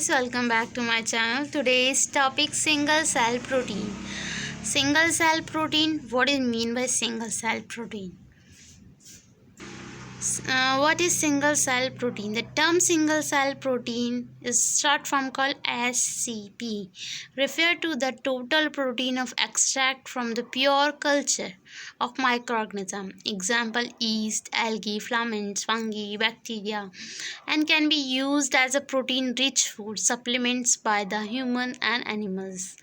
guys, welcome back to my channel. Today's topic, single cell protein. Single cell protein, what is mean by single cell protein? What is single cell protein? The term single cell protein is short form called SCP, refer to the total protein of extract from the pure culture of microorganism. Example, yeast, algae, ferments, fungi, bacteria, and can be used as a protein rich food supplements by the human and animals,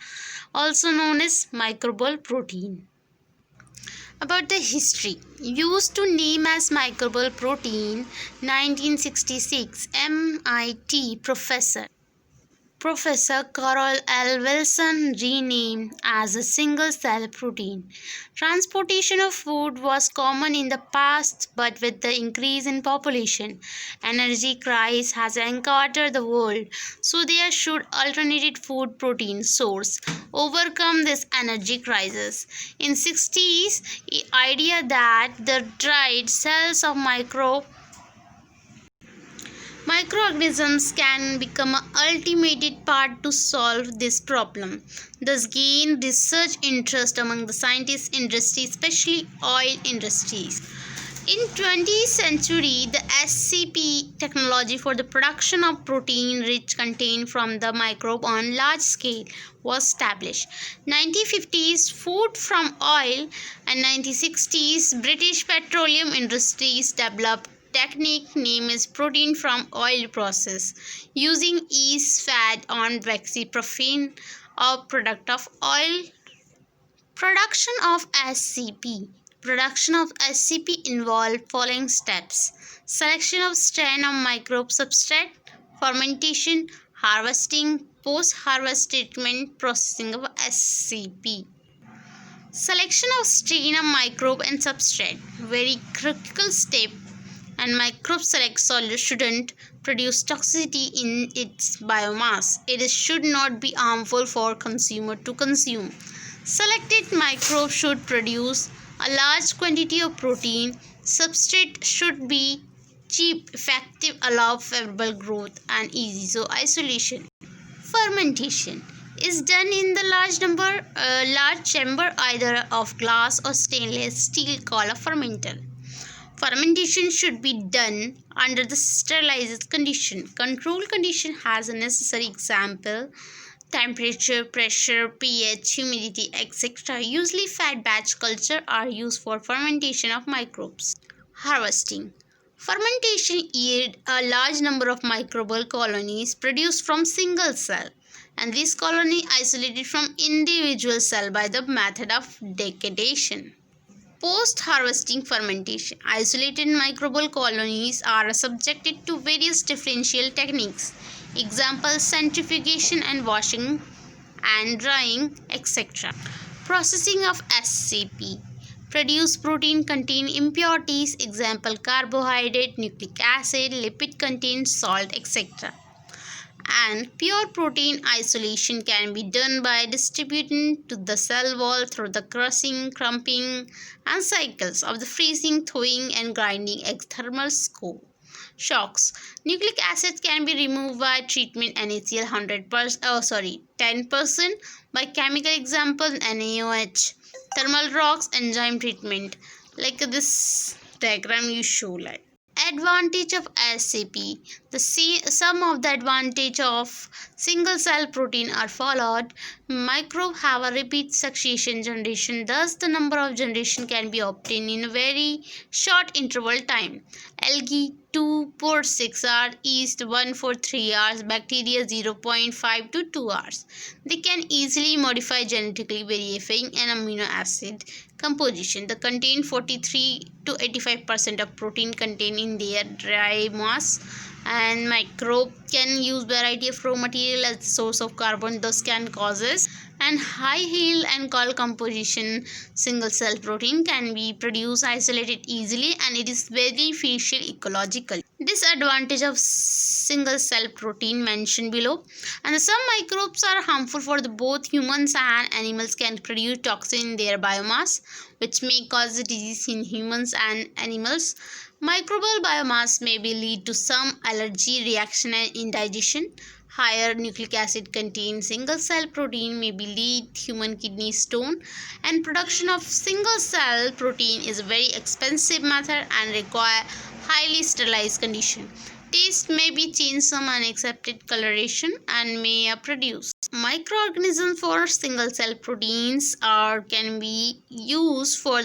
also known as microbial protein. About the history, used to name as microbial protein, 1966 MIT Professor Carol L. Wilson renamed as a single cell protein. Transportation of food was common in the past, but with the increase in population, energy crisis has encountered the world, so there should alternative food protein source overcome this energy crisis. In 60s, the idea that the dried cells of microorganisms can become an ultimate part to solve this problem, thus gain research interest among the scientist industry, especially oil industries. In 20th century, the SCP technology for the production of protein rich content from the microbe on large scale was established. 1950s food from oil and 1960s British petroleum industries developed technique named as protein from oil process using yeast fat on vaxipropane, a product of oil. Production of SCP involved following steps: selection of strain of microbe substrate, fermentation, harvesting, post-harvest treatment, processing of SCP. Selection of strain of microbe and substrate, very critical step, and microbe select shouldn't produce toxicity in its biomass. It should not be harmful for consumer to consume. Selected microbe should produce a large quantity of protein. Substrate should be cheap, effective, allow favorable growth, and easy so isolation. Fermentation is done in the large chamber either of glass or stainless steel called a fermenter. Fermentation should be done under the sterilized condition. Control condition has a necessary example: temperature, pressure, pH, humidity, etc. Usually fed batch culture are used for fermentation of microbes. Harvesting. Fermentation yield a large number of microbial colonies produced from single cell, and this colony isolated from individual cell by the method of degradation. Post-harvesting fermentation. Isolated microbial colonies are subjected to various differential techniques. Example, centrifugation and washing and drying, etc. Processing of SCP. Produce protein contain impurities. Example, carbohydrate, nucleic acid, lipid contain salt, etc. And pure protein isolation can be done by distributing to the cell wall through the crushing, crumping, and cycles of the freezing, thawing, and grinding thermal shocks. Nucleic acid can be removed by treatment NaCl 10% by chemical example NaOH, thermal rocks, enzyme treatment, like this diagram you show. Like advantage of SCP. Some of the advantage of single cell protein are followed. Microbes have a repeat succession generation, thus the number of generation can be obtained in a very short interval time. Algae 2.6 hours, yeast 1.3 hours, bacteria 0.5 to 2 hours. They can easily modify genetically varying an amino acid composition. They contain 43 to 85% of protein contained in their dry mass, and microbe can use variety of raw material as the source of carbon, thus can causes and high yield and cold composition. Single cell protein can be produced isolated easily, and it is very beneficial ecologically. Disadvantage of single cell protein mentioned below. And some microbes are harmful for both humans and animals, can produce toxin in their biomass which may cause disease in humans and animals. Microbial biomass may be lead to some allergy reaction and indigestion. Higher nucleic acid contained single cell protein may be lead human kidney stone, and production of single cell protein is a very expensive method and require highly sterilized condition. Taste may be changed some unaccepted coloration and may produce microorganisms for single cell proteins or can be used for